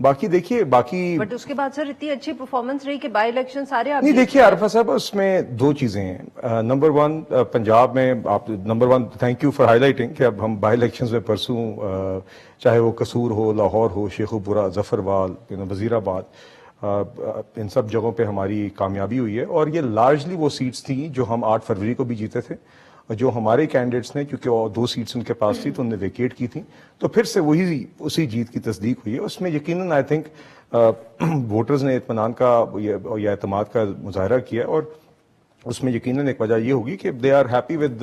باقی دیکھیے باقی بٹ اس کے بعد سر اتنی اچھی پرفارمنس رہی کہ بائی الیکشن سارے آپ نہیں دیکھیے عارفہ صاحب اس میں دو چیزیں ہیں. نمبر ون پنجاب میں آپ number one thank you for high lighting کہ اب ہم بائی الیکشنز میں پرسوں چاہے وہ قصور ہو, لاہور ہو, شیخوپورہ, ظفربال, وزیر آباد, ان سب جگہوں پہ ہماری کامیابی ہوئی ہے. اور یہ لارجلی وہ سیٹس تھیں جو ہم 8 فروری کو بھی جیتے تھے, جو ہمارے کینڈیڈیٹس نے کیونکہ 2 سیٹس ان کے پاس تھی تو انہوں نے ویکیٹ کی تھی, تو پھر سے وہی اسی جیت کی تصدیق ہوئی ہے. اس میں یقیناً آئی تھنک ووٹرز نے اطمینان کا یا اعتماد کا مظاہرہ کیا, اور اس میں یقیناً ایک وجہ یہ ہوگی کہ they are happy with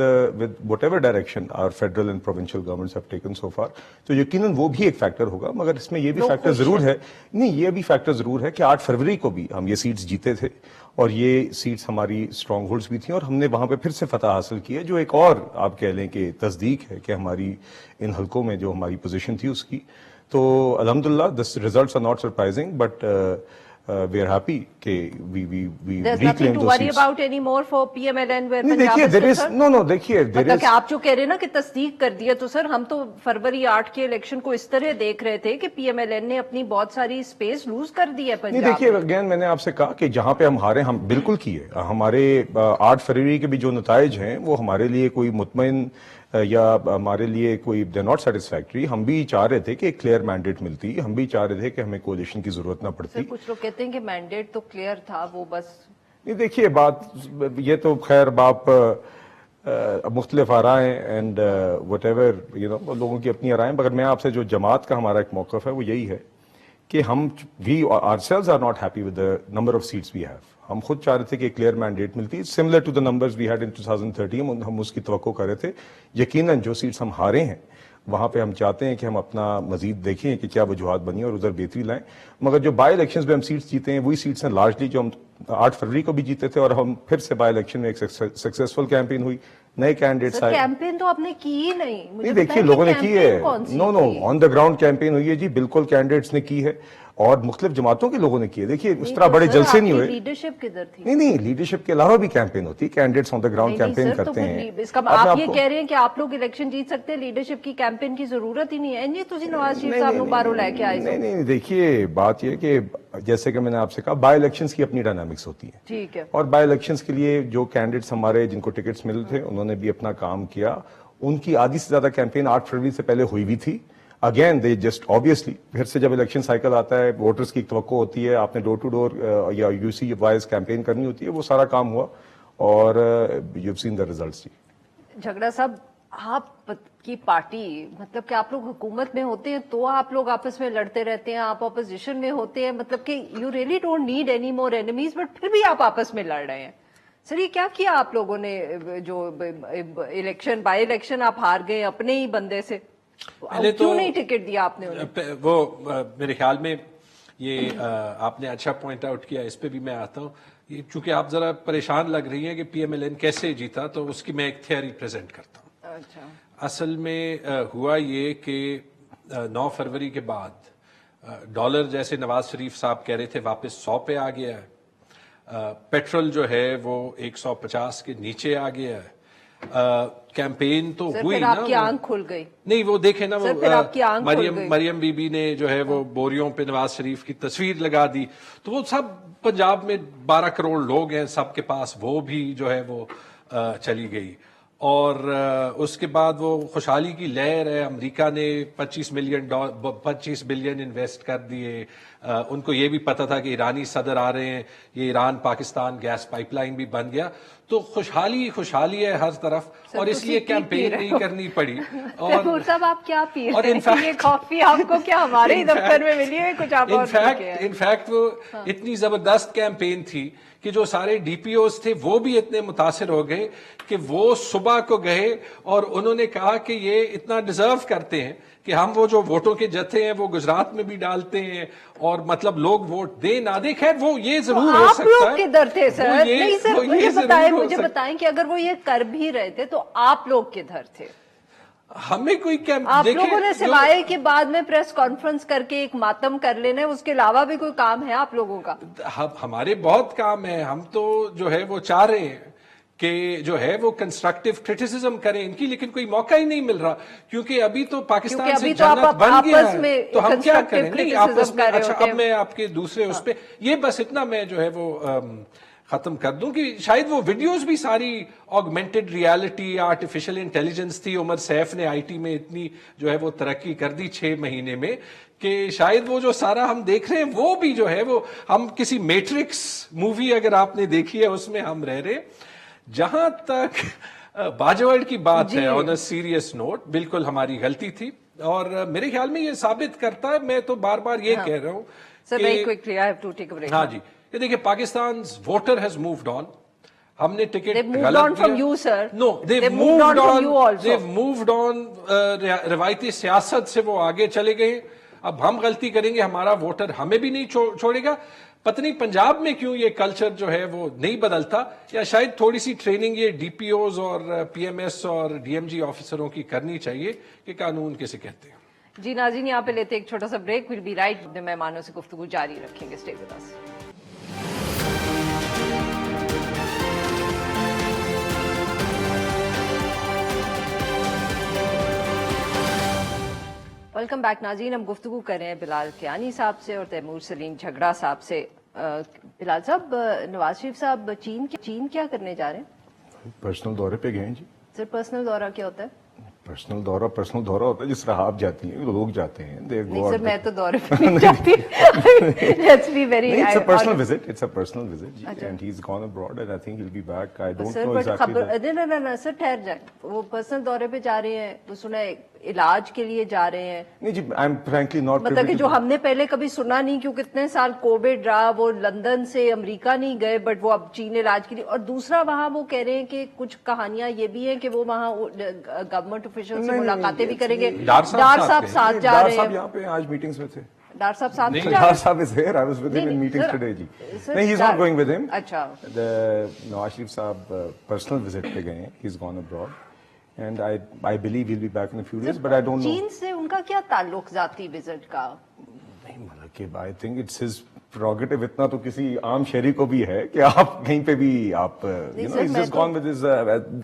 whatever direction are federal and provincial governments have taken so far. تو یقیناً وہ بھی ایک فیکٹر ہوگا, مگر اس میں یہ بھی فیکٹر ضرور ہے, نہیں یہ بھی فیکٹر ضرور ہے کہ 8 فروری کو بھی ہم یہ سیٹس جیتے تھے اور یہ سیٹس ہماری اسٹرانگ ہولڈز بھی تھیں, اور ہم نے وہاں پہ پھر سے فتح حاصل کی ہے, جو ایک اور آپ کہہ لیں کہ تصدیق ہے کہ ہماری ان حلقوں میں جو ہماری پوزیشن تھی اس کی. تو الحمدللہ the results are not surprising, but we are happy کہ we There's nothing reclaim to those worry seats. about anymore for PMLN where نہیں Punjab دیکھیے is there is concerned? no دیکھیے there مطلب is کہ آپ جو کہہ رہے ہیں نا کہ تصدیق کر دیا, تو سر ہم تو فروری 8 کے الیکشن کو اس طرح دیکھ رہے تھے کہ پی ایم ایل این نے اپنی بہت ساری اسپیس لوز کر دی ہے نہیں پنجاب دیکھیے میں. اگین میں نے آپ سے کہا کہ جہاں پہ ہم ہارے ہم بالکل کیے, ہمارے 8 فروری کے بھی جو نتائج ہیں وہ ہمارے لیے کوئی مطمئن یا ہمارے لیے کوئی دے ناٹ سیٹسفیکٹری. ہم بھی چاہ رہے تھے کہ ایک کلیئر مینڈیٹ ملتی, ہم بھی چاہ رہے تھے کہ ہمیں کولیشن کی ضرورت نہ پڑتی. سر کچھ لوگ کہتے ہیں کہ مینڈیٹ تو کلیئر تھا, وہ بس نہیں دیکھیے بات یہ تو خیر باپ مختلف آرائیں اینڈ وٹ ایور لوگوں کی اپنی آرائیں, مگر میں آپ سے جو جماعت کا ہمارا ایک موقف ہے وہ یہی ہے کہ ہم وی ourselves are not happy with the number of seats we have. ہم خود چاہ رہے تھے کہ ایک کلیئر مینڈیٹ ملتی similar to the numbers we had in 2013, ہم اس کی توقع کر رہے تھے. یقیناً جو سیٹس ہم ہارے ہیں وہاں پہ ہم چاہتے ہیں کہ ہم اپنا مزید دیکھیں کہ کیا وجوہات بنی اور ادھر بہتری لائیں. مگر جو بائی الیکشنز میں ہم سیٹس جیتے ہیں وہی سیٹس ہیں لارجلی جو ہم 8 فروری کو بھی جیتے تھے, اور ہم پھر سے بائی الیکشن میں ایک سکسیسفل کیمپین ہوئی, نئے کینڈیڈیٹس آئے. کیمپین تو آپ نے کی ہی نہیں. نہیں دیکھیے لوگوں نے کی ہے, نو آن دا گراؤنڈ کیمپین ہوئی ہے جی, بالکل کینڈیڈیٹس نے کی ہے اور مختلف جماعتوں کے لوگوں نے کی ہے. دیکھیے اس طرح بڑے جلسے نہیں ہوئے. لیڈرشپ کدھر تھی؟ نہیں لیڈرشپ کے علاوہ بھی کیمپین ہوتی ہے, candidates on the ground campaign کرتے ہیں. آپ یہ کہہ رہے ہیں کہ آپ لوگ الیکشن جیت سکتے ہیں, لیڈرشپ کی کیمپین کی ضرورت ہی نہیں ہے. نہیں تسی نواز شریف صاحب نو باہروں لے کے آئے. نہیں دیکھیے بات یہ کہ جیسے کہ میں نے آپ سے کہا بائی الیکشنز کی اپنی ڈائنامکس ہوتی ہے, ٹھیک ہے, اور بائی الیکشنز کے لیے جو کینڈیڈیٹس ہمارے جن کو ٹکٹس ملے تھے انہوں نے بھی اپنا کام کیا. ان کی آدھی سے زیادہ کیمپین 8 فروری سے پہلے ہوئی بھی تھی. اگین دے جسٹ آبویسلی پھر سے جب الیکشن سائیکل آتا ہے ووٹرز کی ایک توقع ہوتی ہے, آپ نے ڈور ٹو ڈور یا یو سی وائز کیمپین کرنی ہوتی ہے, وہ سارا کام ہوا اور یو سین دا ریزلٹس. جھگڑا صاحب آپ کی پارٹی مطلب کہ آپ لوگ حکومت میں ہوتے ہیں تو آپ لوگ آپس میں لڑتے رہتے ہیں, آپ اپوزیشن میں ہوتے ہیں, مطلب کہ you really don't need any more enemies, but پھر بھی آپ آپس میں لڑ رہے ہیں. سر یہ کیا کیا آپ لوگوں نے جو الیکشن بائی الیکشن آپ ہار گئے اپنے ہی بندے سے, کیوں نہیں ٹکٹ دیا آپ نے انہیں؟ وہ میرے خیال میں یہ آپ نے اچھا پوائنٹ آؤٹ کیا, اس پہ بھی میں آتا ہوں. چونکہ آپ ذرا پریشان لگ رہی ہیں کہ پی ایم ایل این کیسے جیتا, تو اس کی میں ایک تھیوری پریزنٹ کرتا ہوں. اچھا, اصل میں ہوا یہ کہ 9 فروری کے بعد ڈالر جیسے نواز شریف صاحب کہہ رہے تھے واپس 100 پہ آ گیا ہے, پیٹرول جو ہے وہ 150 کے نیچے آ گیا ہے. کیمپین تو ہوئی نا, آپ کی آنکھ کھل گئی. نہیں وہ دیکھیں نا, وہ مریم بی بی نے جو ہے وہ بوریوں پہ نواز شریف کی تصویر لگا دی, تو وہ سب پنجاب میں 12 کروڑ لوگ ہیں سب کے پاس, وہ بھی جو ہے وہ چلی گئی. اور اس کے بعد وہ خوشحالی کی لہر ہے, امریکہ نے 25 بلین انویسٹ کر دیے. ان کو یہ بھی پتا تھا کہ ایرانی صدر آ رہے ہیں, یہ Iran Pakistan gas pipeline بھی بن گیا, تو خوشحالی ہے ہر طرف, اور اس لیے کیمپین نہیں کرنی پڑی. اور صاحب آپ کیا پی رہے ہیں؟ یہ کافی آپ کو کیا ہمارے ہی دفتر میں ملی ہے کچھ؟ آپ انفیکٹ وہ اتنی زبردست کیمپین تھی کہ جو سارے ڈی پی اوز تھے وہ بھی اتنے متاثر ہو گئے کہ وہ صبح کو گئے اور انہوں نے کہا کہ یہ اتنا ڈیزرو کرتے ہیں کہ ہم وہ جو ووٹوں کے جتھے ہیں وہ گجرات میں بھی ڈالتے ہیں, اور مطلب لوگ ووٹ دے نہ دے. خیر وہ یہ ضرور ہو سکتا ہے. آپ لوگ کدھر تھے سر؟ نہیں سر مجھے بتائیں کہ اگر وہ یہ کر بھی رہے تھے تو آپ لوگ کدھر تھے؟ ہمیں کوئی آپ لوگوں نے سوائے کے بعد میں پریس کانفرنس کر کے ایک ماتم کر لینا, اس کے علاوہ بھی کوئی کام ہے آپ لوگوں کا؟ ہمارے بہت کام ہے. ہم تو جو ہے وہ چاہ رہے ہیں کہ جو ہے وہ کنسٹرکٹیو کرٹیسزم کریں ان کی, لیکن کوئی موقع ہی نہیں مل رہا کیونکہ ابھی تو پاکستان سے جنت بن گیا ہے, تو ہم کیا کریں. نہیں آپس میں, اچھا اب میں آپ کے دوسرے اس پہ یہ بس اتنا میں جو ہے وہ ختم کر دوں کہ شاید وہ ویڈیوز بھی ساری آگمنٹڈ ریالٹی یا آرٹیفیشل انٹیلیجنس تھی. عمر سیف نے آئی ٹی میں اتنی جو ہے وہ ترقی کر دی 6 مہینے میں کہ شاید وہ جو سارا ہم دیکھ رہے ہیں وہ بھی جو ہے وہ ہم کسی میٹرکس مووی اگر آپ نے دیکھی ہے اس میں ہم رہ رہے. جہاں تک باجوڑ کی بات ہے آن اے سیریس نوٹ, بالکل ہماری غلطی تھی اور میرے خیال میں یہ ثابت کرتا ہے, میں تو بار بار یہ کہہ رہا ہوں ہاں جی, یہ دیکھیں Pakistan voter has moved on. ہم نے ٹکٹ مووڈ آن, روایتی سیاست سے وہ آگے چلے گئے. اب ہم غلطی کریں گے ہمارا ووٹر ہمیں بھی نہیں چھوڑے گا. پتہ نہیں پنجاب میں کیوں یہ کلچر جو ہے وہ نہیں بدلتا, یا شاید تھوڑی سی ٹریننگ یہ ڈی پی اوز اور پی ایم ایس اور ڈی ایم جی آفیسروں کی کرنی چاہیے کہ قانون کیسے کہتے ہیں. جی ناظرین, یہاں پہ لیتے ایک چھوٹا سا بریک, ویل بی رائٹ. مہمانوں سے گفتگو جاری رکھیں گے, stay with us. Welcome back ناظرین, ہم گفتگو کر رہے ہیں بلال کیانی صاحب سے اور تیمور سلیم جھگڑا صاحب سے. بلال صاحب, نواز شریف صاحب چین کیا کرنے جا رہے ہیں؟ پرسنل دورے پہ گئے ہیں جی. سر پرسنل دورہ کیا ہوتا ہے؟ پرسنل دورہ ہوتا ہے جس طرح آپ جاتی ہیں, لوگ جاتے ہیں. نہیں سر, میں تو دورے پہ نہیں جاتی. Let's be very It's a personal visit. It's a personal visit. And he's gone abroad and I think he'll be back. I don't know exactly. No, sir, ٹھہر جائیں. وہ پرسنل دورے پہ جا رہے ہیں, وہ سنا ہے علاج کے لیے جا رہے ہیں. نہیں جی, I'm frankly not. مطلب کہ جو ہم نے پہلے کبھی سنا نہیں, کیونکہ اتنے سال کووڈ رہا, وہ لندن سے امریکہ نہیں گئے بٹ وہ اب چین علاج کے لیے. اور دوسرا وہاں وہ کہہ رہے ہیں کہ کچھ کہانیاں یہ بھی ہیں کہ وہ وہاں گورنمنٹ آفیشل سے ملاقاتیں بھی کریں گے. ڈار صاحب ساتھ جا رہے ہیں. صاحب یہاں پہ آج میٹنگز میں تھے. ڈار صاحب ساتھ جا رہے ہیں. ڈار صاحب is here. I was with him in meetings today جی. نہیں, he's not going with him. اچھا, نواز شریف صاحب personal visit پہ گئے ہیں. He's gone abroad. And I believe he'll be back in a few days, but I don't know. چین سے ان کا کیا تعلق ذاتی وزٹ کا؟ نہیں مطلب کہ I think it's his prerogative. اتنا تو کسی عام شہری کو بھی ہے کہ آپ کہیں پہ بھی آپ he's just gone with his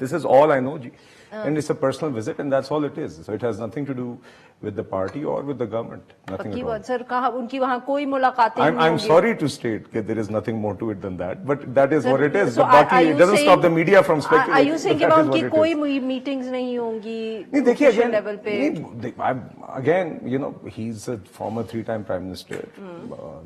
this is all I know G. And it's a personal visit and that's all it is. So it has nothing to do with the party or with the government. Nothing at all. سر کہاں ان کی وہاں کوئی ملاقاتیں نہیں I'm sorry to state that there is nothing more to it than that, but that is what it is. So باقی it doesn't stop the media from speculating. Are you saying کہ ان کی کوئی میٹنگز نہیں ہوں گی official level پہ؟ Again, you know, he's a former 3-time prime minister.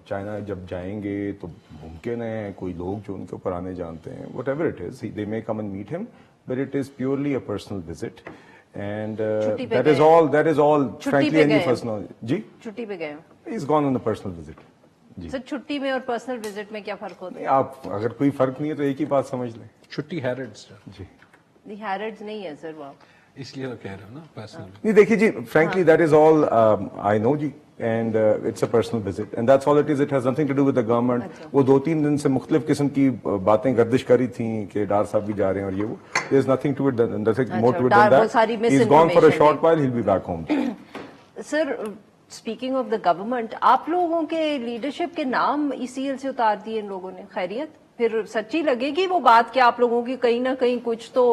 China جب جائیں گے تو ممکن ہے کوئی لوگ جو ان کے اوپر آنے جانتے ہیں, whatever it is, they may come and meet him, but it is purely a personal visit. And that is all frankly any personal. جی چھٹی پہ گئے. He's gone on a personal visit. سر چھٹی میں اور پرسنل وزٹ میں کیا فرق ہوتا ہے؟ آپ اگر کوئی فرق نہیں ہے تو ایک ہی بات سمجھ لیں, چھٹی ہیرڈز جی. ہیرڈز نہیں ہے سر وہ, اس لیے تو کہہ رہا ہوں نا پرسنل. نہیں دیکھیے جی, frankly that is all I know G, and it's a personal visit and that's all it is. It has nothing to do with the government. وہ 2-3 دن سے مختلف قسم کی باتیں گردش کری تھیں کہ ڈار صاحب بھی جا رہے ہیں اور یہ وہ. There's nothing to it, nothing more to it than that. He's gone for a short while, he'll be back home. Sir speaking of the government, آپ لوگوں کے لیڈرشپ کے نام ECL سے اتار دیے ان لوگوں نے, خیریت؟ پھر سچی لگے گی وہ بات کہ آپ لوگوں کی کہیں نہ کہیں کچھ تو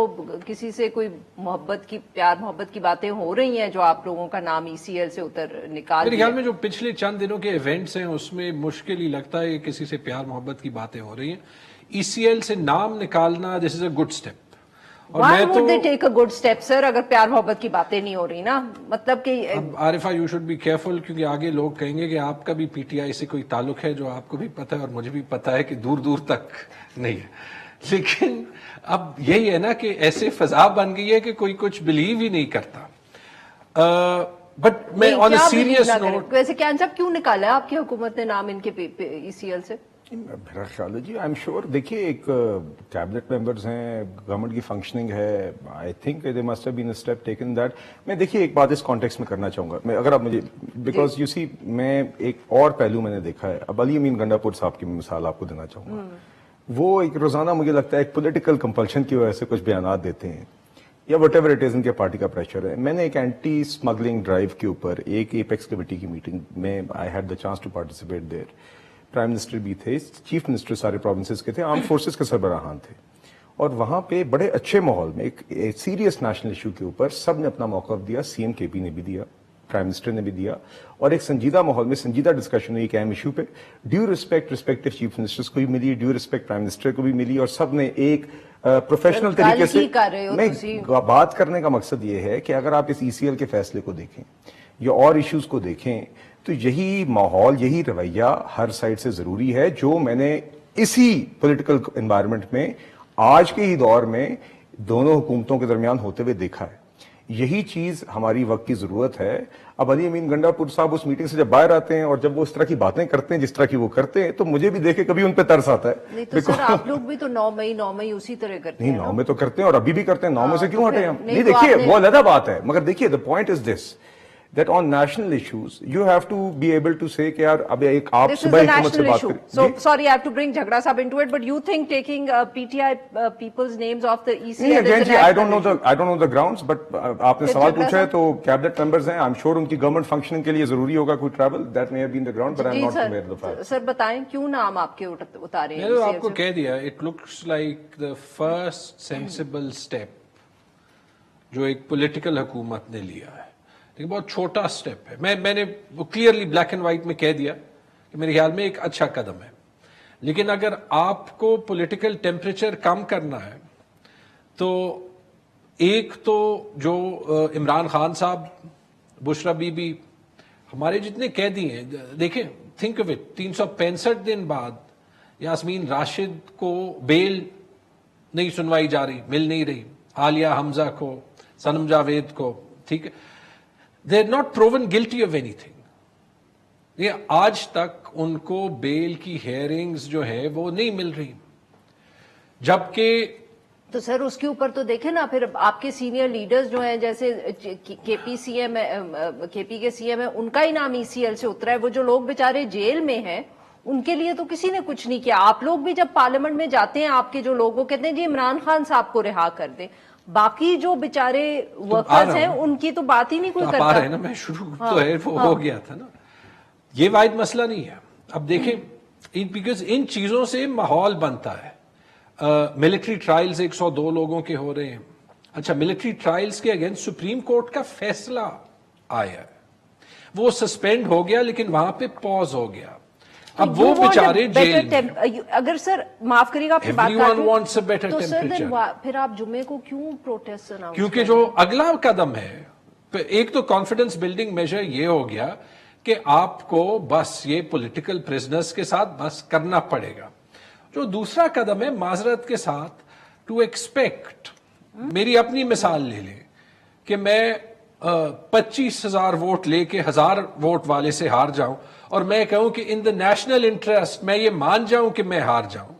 کسی سے کوئی محبت کی, پیار محبت کی باتیں ہو رہی ہیں جو آپ لوگوں کا نام ECL سے اتر نکال. میرے خیال میں جو پچھلے چند دنوں کے ایونٹس ہیں اس میں مشکل ہی لگتا ہے کسی سے پیار محبت کی باتیں ہو رہی ہیں. ECL سے نام نکالنا this is a good step. Why would they take a good step, sir, اگر پیار محبت کی باتیں نہیں ہو رہی نا, مطلب کہ Arifa you should be careful, کیونکہ آگے لوگ کہیں گے کہ آپ کا بھی پی ٹی آئی سے کوئی تعلق ہے, جو آپ کو بھی پتہ ہے اور مجھے بھی پتہ ہے کہ دور دور تک نہیں ہے. لیکن اب یہی ہے نا کہ ایسے فضا بن گئی ہے کہ کوئی کچھ بلیو ہی نہیں کرتا. بٹ میں آن اے سیریس نوٹ, ویسے کیان صاحب کیوں نکالا ہے آپ کی حکومت نے نام ان کے ECL سے؟ میرا خیال ہے جی, آئی ایم شیور, دیکھیے ایک کیبنٹ ممبرز ہیں, گورنمنٹ کی فنکشننگ ہے, I think they must have been a step taken that. میں دیکھیے ایک بات اس کانٹیکس میں کرنا چاہوں گا, میں اگر آپ مجھے, بیکاز یو سی میں ایک اور پہلو میں نے دیکھا ہے. اب علی امین گنڈا پور صاحب کی مثال آپ کو دینا چاہوں گا. وہ ایک روزانہ مجھے لگتا ہے ایک پولیٹیکل کمپلشن کی وجہ سے کچھ بیانات دیتے ہیں یا وٹ ایور اٹ از, ان کے پارٹی کا پریشر ہے. میں نے ایک اینٹی اسمگلنگ ڈرائیو کے اوپر ایک ایپیکس کمیٹی کی میٹنگ میں I had the chance to participate there. Prime minister بھی تھے, چیف منسٹر سارے پروونسز کے تھے, آرم فورسز کے سربراہان تھے, اور وہاں پہ بڑے اچھے ماحول میں ایک سیریس نیشنل ایشو کے اوپر سب نے اپنا موقف دیا, سی ایم کے پی نے بھی دیا, پرائم منسٹر نے بھی دیا, اور ایک سنجیدہ ماحول میں سنجیدہ ڈسکشن ہوئی ایک اہم ایشو پہ. Due respect respective chief ministers کو بھی ملی, ڈیو ریسپیکٹ پرائم منسٹر کو بھی ملی, اور سب نے ایک پروفیشنل طریقے سے. نہیں, بات کرنے کا مقصد یہ ہے کہ اگر آپ اس ای سی ایل کے فیصلے کو دیکھیں یا اور ایشوز کو دیکھیں تو یہی ماحول, یہی رویہ ہر سائڈ سے ضروری ہے, جو میں نے اسی پولیٹیکل انوائرمنٹ میں آج کے ہی دور میں دونوں حکومتوں کے درمیان ہوتے ہوئے دیکھا ہے. یہی چیز ہماری وقت کی ضرورت ہے. اب علی امین گنڈا پور صاحب اس میٹنگ سے جب باہر آتے ہیں اور جب وہ اس طرح کی باتیں کرتے ہیں جس طرح کی وہ کرتے ہیں, تو مجھے بھی دیکھ کے کبھی ان پہ ترس آتا ہے. نہیں تو سر آپ لوگ بھی تو 9 مئی اسی طرح کرتے ہیں. نہیں, 9 میں تو کرتے ہیں اور ابھی بھی کرتے ہیں. 9 میں سے کیوں ہٹے ہم؟ نہیں دیکھیے وہ علیحدہ بات ہے, مگر دیکھیے the point is this, that on national issues you have to be able to say کہ یار اب ایک آپ صبح حکومت سے بات کریں. So sorry, I have to bring Jhagda Sahab into it, but you think taking PTI people's names off the ECL is an I don't know the grounds, but آپ نے سوال پوچھا ہے تو کیبنٹ ممبرز ہیں, I'm sure ان کی government functioning کے لیے ضروری ہوگا کوئی travel, that may have been the ground, but I'm not aware of the fact. سر بتائیں کیوں نام آپ کے اتارے ہیں؟ میں نے آپ کو کہہ دیا, it looks like the first sensible step جو ایک پولیٹیکل حکومت نے لیا ہے. لیکن بہت چھوٹا سٹیپ ہے. میں نے کلیئرلی بلیک اینڈ وائٹ میں کہہ دیا کہ میرے خیال میں ایک اچھا قدم ہے. لیکن اگر آپ کو پولیٹیکل ٹیمپریچر کم کرنا ہے تو ایک تو جو عمران خان صاحب, بشرا بی بی, ہمارے جتنے قیدی ہیں, دیکھیں تھنک آف اٹ, 365 دن بعد یاسمین راشد کو بیل نہیں سنوائی جا رہی, مل نہیں رہی, عالیہ حمزہ کو, صنم جاوید کو, ٹھیک ہے, they are not proven guilty of anything. یہ آج تک ان کو بیل کی ہیئرنگز جو ہے وہ نہیں مل رہی, جبکہ تو سر اس کے اوپر تو دیکھیں نا, پھر آپ کے سینئر لیڈرز جو ہیں جیسے کے پی کے سی ایم ہے, ان کا ہی نام ای سی ایل سے اترا ہے. وہ جو لوگ بیچارے جیل میں ہیں ان کے لیے تو کسی نے کچھ نہیں کیا. آپ لوگ بھی جب پارلیمنٹ میں جاتے ہیں, آپ کے جو لوگ وہ کہتے ہیں جی عمران خان صاحب کو رہا کر دیں, باقی جو بیچارے ورکرز ہیں ان کی تو بات ہی نہیں کوئی کرتا. آ رہے ہیں نا, میں شروع تو ہے وہ ہو گیا تھا نا, یہ واحد مسئلہ نہیں ہے. اب دیکھیں بیکاز ان چیزوں سے ماحول بنتا ہے. ملٹری ٹرائلز 102 لوگوں کے ہو رہے ہیں. اچھا, ملٹری ٹرائلز کے اگینسٹ سپریم کورٹ کا فیصلہ آیا ہے, وہ سسپینڈ ہو گیا لیکن وہاں پہ پاز ہو گیا. اب وہ بیچارے جیل, اگر سر معاف کریے گا آپ کی بات everyone wants a better temperature. پھر آپ جمعے کو کیوں پروٹیسٹ اناؤنس؟ کیونکہ جو اگلا قدم ہے, ایک تو کانفیڈنس بلڈنگ میجر یہ ہو گیا کہ آپ کو بس یہ پولیٹیکل پرزنرز کے ساتھ بس کرنا پڑے گا. جو دوسرا قدم ہے معذرت کے ساتھ ٹو ایکسپیکٹ, میری اپنی مثال لے لیں کہ میں 25,000 ووٹ لے کے 1000 ووٹ والے سے ہار جاؤں اور میں کہوں کہ ان دا نیشنل انٹرسٹ میں یہ مان جاؤں کہ میں ہار جاؤں.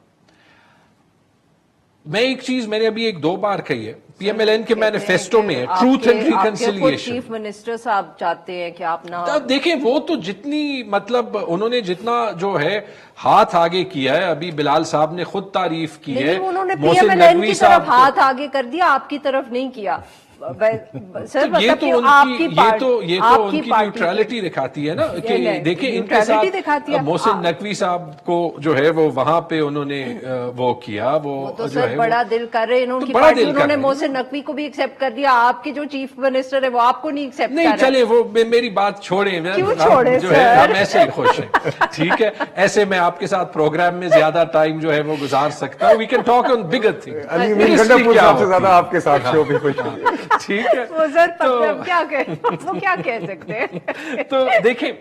میں ایک چیز میں نے ابھی 2 بار کہی ہے, پی ایم ایل این کے مینیفیسٹو میں ہے, truth and reconciliation. Chief minister صاحب چاہتے ہیں کہ آپ نہ, دیکھیں وہ تو جتنی مطلب انہوں نے جتنا جو ہے ہاتھ آگے کیا ہے, ابھی بلال صاحب نے خود تعریف کی ہے, انہوں نے پی ایم ایل این کی طرف ہاتھ آگے کر دیا, آپ کی طرف نہیں کیا. یہ تو ان کی نیوٹرلٹی دکھاتی ہے نا کہ دیکھیں ان کے ساتھ محسن نقوی صاحب کو جو ہے وہ وہاں پہ انہوں نے وہ کیا, وہ تو سر بڑا دل کر رہے انہوں نے محسن نقوی کو بھی ایکسپٹ کر دیا, آپ کے جو چیف منسٹر ہے وہ آپ کو نہیں ایکسپٹ کر رہے. نہیں چلے وہ میری بات چھوڑیں, جو ہے ہم ایسے ہی خوش ہیں, ٹھیک ہے, ایسے میں آپ کے ساتھ پروگرام میں زیادہ ٹائم جو ہے وہ گزار سکتا ہوں. We can talk on bigger thing. آپ کے ساتھ شو بھی خوش ہوئی, ٹھیک ہے, وہ سر کیا کہہ سکتے ہیں. تو دیکھیں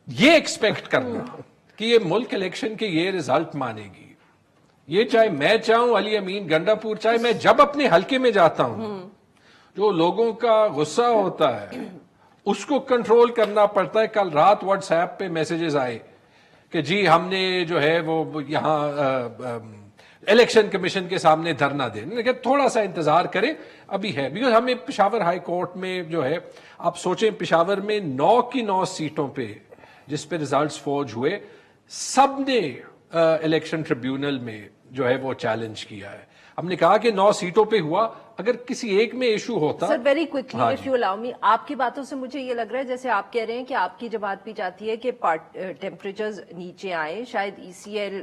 یہ ایکسپیکٹ کرنا کہ یہ ملک الیکشن کے یہ ریزلٹ مانے گی, یہ چاہے میں چاہوں علی امین گنڈا پور, چاہے میں جب اپنے حلقے میں جاتا ہوں جو لوگوں کا غصہ ہوتا ہے اس کو کنٹرول کرنا پڑتا ہے. کل رات واٹس ایپ پہ میسیجز آئے کہ جی ہم نے جو ہے وہ یہاں الیکشن کمیشن کے سامنے دھرنا دیں. لیکن تھوڑا سا انتظار کریں, ابھی ہے, بیکاز ہمیں پشاور ہائی کورٹ میں جو ہے, آپ سوچیں پشاور میں 9 کی 9 سیٹوں پہ جس پہ ریزلٹس فوج ہوئے, سب نے الیکشن ٹریبیونل میں جو ہے وہ چیلنج کیا ہے. ہم نے کہا کہ 9 سیٹوں پہ ہوا, اگر کسی ایک میں ایشو ہوتا. Sir very quickly if you allow me, آپ کی باتوں سے مجھے یہ لگ رہا ہے جیسے آپ کہہ رہے ہیں کہ آپ کی جب بات بھی چاہتی ہے کہ ٹیمپریچرز نیچے آئیں, شاید E C L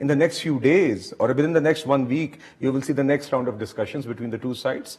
In the next few days or within the next 1 week you will see the next round of discussions between the two sides.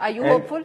Are you And- hopeful?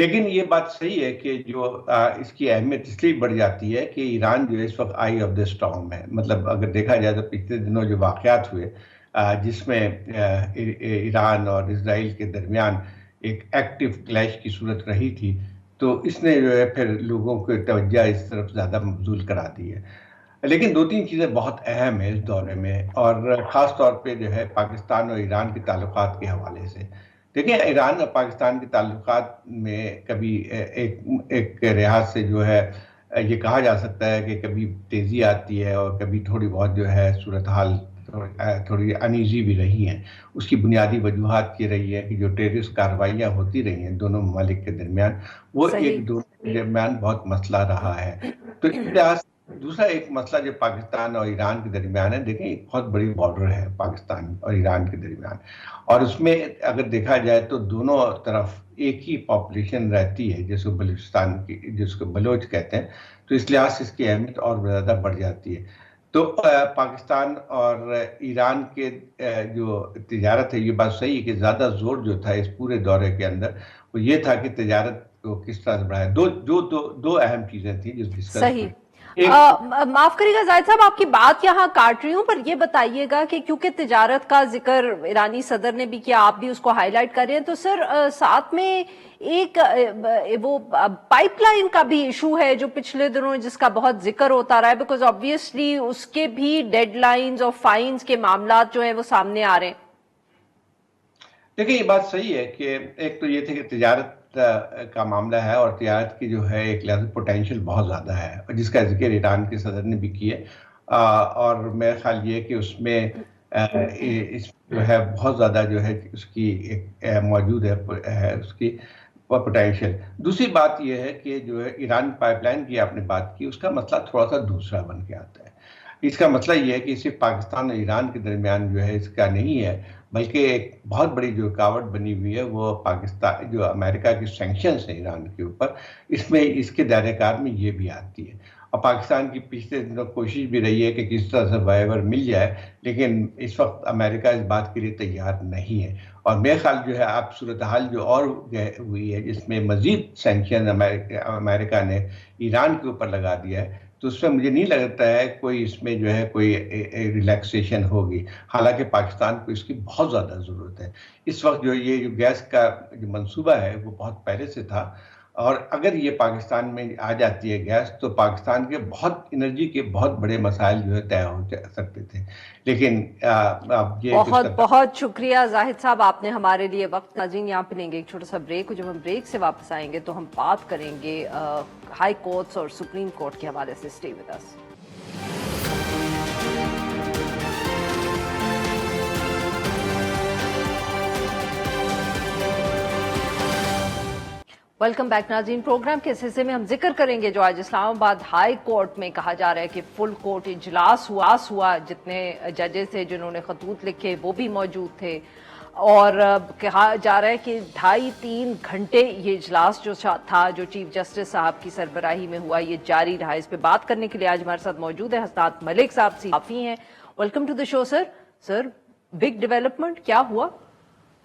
لیکن یہ بات صحیح ہے کہ جو اس کی اہمیت اس لیے بڑھ جاتی ہے کہ ایران جو ہے اس وقت آئی آف دا اسٹارم ہے. مطلب اگر دیکھا جائے تو پچھلے دنوں جو واقعات ہوئے جس میں ایران اور اسرائیل کے درمیان ایک ایکٹیو کلیش کی صورت رہی تھی، تو اس نے جو ہے پھر لوگوں کو توجہ اس طرف زیادہ مبذول کرا دی ہے. لیکن دو تین چیزیں بہت اہم ہیں اس دورے میں، اور خاص طور پہ جو ہے پاکستان اور ایران کے تعلقات کے حوالے سے. دیکھیں، ایران اور پاکستان کے تعلقات میں کبھی ایک لحاظ سے جو ہے یہ کہا جا سکتا ہے کہ کبھی تیزی آتی ہے اور کبھی تھوڑی بہت جو ہے صورتحال تھوڑی انیزی بھی رہی ہیں. اس کی بنیادی وجوہات یہ رہی ہے کہ جو ٹیررسٹ کارروائیاں ہوتی رہی ہیں دونوں ممالک کے درمیان، وہ ایک دوسرے کے درمیان بہت مسئلہ رہا ہے. تو اس لحاظ دوسرا ایک مسئلہ جو پاکستان اور ایران کے درمیان ہے، دیکھیں ایک بہت بڑی بارڈر ہے پاکستان اور ایران کے درمیان، اور اس میں اگر دیکھا جائے تو دونوں طرف ایک ہی پاپولیشن رہتی ہے جس کو بلوچستان کی، جس کو بلوچ کہتے ہیں. تو اس لحاظ سے اس کی اہمیت اور زیادہ بڑھ جاتی ہے. تو پاکستان اور ایران کے جو تجارت ہے، یہ بات صحیح ہے کہ زیادہ زور جو تھا اس پورے دورے کے اندر وہ یہ تھا کہ تجارت کو کس طرح سے بڑھائے. دو اہم چیزیں تھیں جو ڈسکس صحیح. معاف کریے گا زاہد صاحب، آپ کی بات یہاں کاٹ رہی ہوں، پر یہ بتائیے گا کہ کیونکہ تجارت کا ذکر ایرانی صدر نے بھی کیا، آپ بھی اس کو ہائی لائٹ کر رہے ہیں، تو سر ساتھ میں ایک وہ پائپ لائن کا بھی ایشو ہے جو پچھلے دنوں جس کا بہت ذکر ہوتا رہا ہے، بیکاز آبویسلی اس کے بھی ڈیڈ لائنز اور فائنز کے معاملات جو ہیں وہ سامنے آ رہے ہیں. دیکھیں، یہ بات صحیح ہے کہ ایک تو یہ تھا کہ تجارت کا معاملہ ہے، اور تجارت کی جو ہے ایک لحاظ پوٹینشیل بہت زیادہ ہے، جس کا ذکر ایران کے صدر نے بھی کیا. اور میرا خیال یہ کہ اس میں جو ہے بہت زیادہ جو ہے اس کی ایک موجود ہے اس کی پوٹینشیل. دوسری بات یہ ہے کہ جو ہے ایران پائپ لائن کی آپ نے بات کی، اس کا مسئلہ تھوڑا سا دوسرا بن کے آتا ہے. اس کا مسئلہ یہ ہے کہ صرف پاکستان اور ایران کے درمیان جو ہے اس کا نہیں ہے، بلکہ ایک بہت بڑی جو رکاوٹ بنی ہوئی ہے وہ پاکستان جو امریکہ کی سینکشنز ہیں ایران کے اوپر، اس میں اس کے دائرہ کار میں یہ بھی آتی ہے. اور پاکستان کی پچھلے دنوں کوشش بھی رہی ہے کہ کس طرح سے وائیور مل جائے، لیکن اس وقت امریکہ اس بات کے لیے تیار نہیں ہے. اور میرے خیال جو ہے اب صورتحال جو اور ہوئی ہے جس میں مزید سینکشن امریکہ نے ایران کے اوپر لگا دیا ہے، تو اس میں مجھے نہیں لگتا ہے کوئی اس میں جو ہے کوئی ریلیکسیشن ہوگی، حالانکہ پاکستان کو اس کی بہت زیادہ ضرورت ہے. اس وقت جو یہ جو گیس کا جو منصوبہ ہے وہ بہت پہلے سے تھا، اور اگر یہ پاکستان میں آ جاتی ہے گیس تو پاکستان کے بہت انرجی کے بہت بڑے مسائل جو ہے طے ہو سکتے تھے. لیکن اب یہ بہت بہت شکریہ زاہد صاحب، آپ نے ہمارے لیے وقت. ناظرین، یہاں پہ لیں گے ایک چھوٹا سا بریک، جب ہم بریک سے واپس آئیں گے تو ہم بات کریں گے ہائی کورٹس اور سپریم کورٹ کے حوالے سے. Stay with us. Welcome back ناظرین. پروگرام کے اس حصے میں ہم ذکر کریں گے جو آج اسلام آباد ہائی کورٹ میں کہا جا رہا ہے کہ فل کورٹ اجلاس ہوا. جتنے ججز تھے جنہوں نے خطوط لکھے وہ بھی موجود تھے، اور کہا جا رہا ہے کہ 2.5-3 گھنٹے یہ اجلاس جو تھا جو چیف جسٹس صاحب کی سربراہی میں ہوا یہ جاری رہا. اس پہ بات کرنے کے لیے آج ہمارے ساتھ موجود ہے حسنات ملک صاحب، صحافی ہیں. Welcome to the show sir. Sir, big development کیا ہوا؟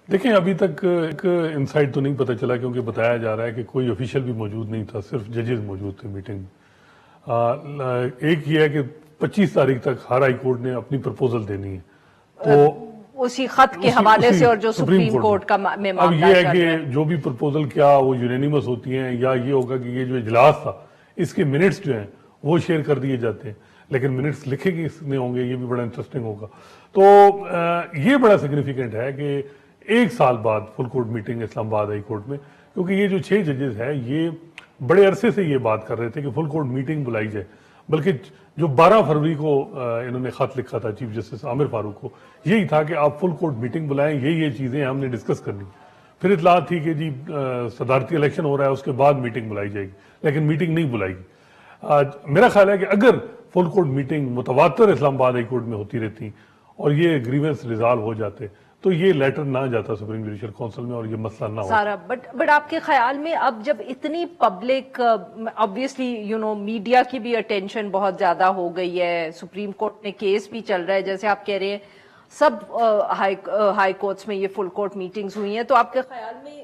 دیکھیں، ابھی تک ایک انسائٹ تو نہیں پتہ چلا، کیونکہ بتایا جا رہا ہے کہ کوئی آفیشیل بھی موجود نہیں تھا، صرف ججز موجود تھے میٹنگ میں. ایک یہ ہے کہ 25 تاریخ تک ہر ہائی کورٹ نے اپنی پرپوزل دینی ہے، تو اسی خط کے حوالے سے اور جو سپریم کورٹ کا میں اب یہ ہے کہ جو بھی پرپوزل کیا وہ یونینیمس ہوتی ہیں، یا یہ ہوگا کہ یہ جو اجلاس تھا اس کے منٹس جو ہیں وہ شیئر کر دیے جاتے ہیں، لیکن منٹس لکھے کس میں ہوں گے یہ بھی بڑا انٹرسٹنگ ہوگا. تو یہ بڑا سگنیفیکنٹ ہے کہ 1 سال بعد فل کورٹ میٹنگ اسلام آباد ہائی کورٹ میں، کیونکہ یہ جو 6 ججز ہیں یہ بڑے عرصے سے یہ بات کر رہے تھے کہ فل کورٹ میٹنگ بلائی جائے. بلکہ جو 12 فروری کو انہوں نے خط لکھا تھا چیف جسٹس عامر فاروق کو، یہی تھا کہ آپ فل کورٹ میٹنگ بلائیں، یہ چیزیں ہم نے ڈسکس کرنی. پھر اطلاع تھی کہ جی صدارتی الیکشن ہو رہا ہے اس کے بعد میٹنگ بلائی جائے گی، لیکن میٹنگ نہیں بلائی گی. میرا خیال ہے کہ اگر فل کورٹ میٹنگ متواتر اسلام آباد ہائی کورٹ میں ہوتی رہتی اور یہ گریونس ریزالو ہو جاتے تو یہ لیٹر نہ جاتا سپریم جوڈیشل کونسل میں اور یہ مسئلہ نہ ہوتا. سارا بٹ آپ کے خیال میں اب جب اتنی پبلک obviously میڈیا کی بھی اٹینشن بہت زیادہ ہو گئی ہے، سپریم کورٹ میں کیس بھی چل رہا ہے جیسے آپ کہہ رہے ہیں، سب ہائی کورٹس میں یہ فل کورٹ میٹنگز ہوئی ہیں، تو آپ کے خیال میں